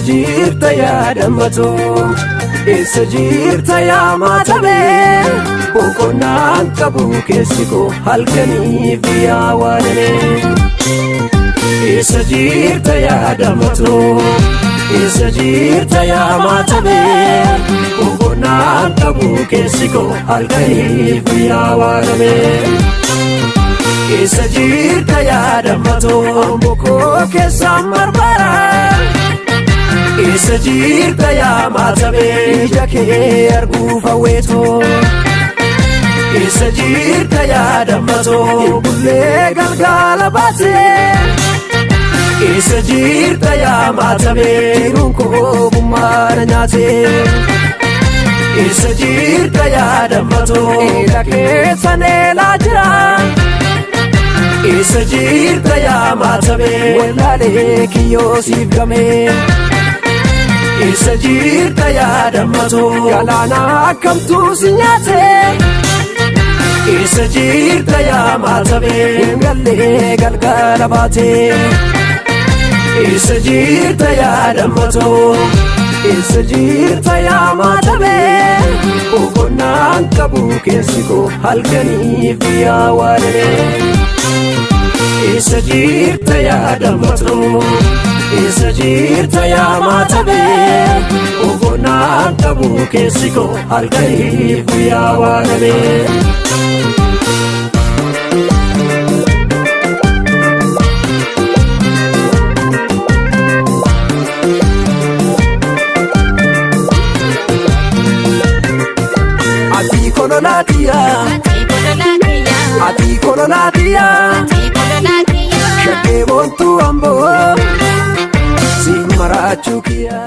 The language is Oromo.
jirta yaadammato eessa jirta yaa maatamee boqonnaan qabu keessi koo halkaniif yaa waananee eessa jirta yaadammato eessa jirta yaa maatamee boqonnaan qabu keessi koo halkaniif yaa waananee eessa jirta yaadammato bokoo keessaan barbara eessa jirta yaa maatamee ija kee arguuf hawweetoo eessa jirta yaadammato bullee galgala baatee eessa jirta yaa maatamee jiruun koo gummaadha nyaatee eessa jirta yaadammato eela keessa neelaa jira eessa jirta yaa maatamee wallaalee kiyyoo siif gamee eessa jirta yaadammato galaana akkamtuu si nyaatee eessa jirta yaa maatamee gallee galgala baatee eessa jirta yaadammato eessa jirta yaa maatamee boqonnaan qabu keessi koo halkaniif yaa waananee eessa jirta yaadammato eessa jirta yaa maatamee boqonnaan qabu keessi koo halkaniif yaa waananee ati kololaatiya shakkee boontuu amboo si maraachuu kiyya.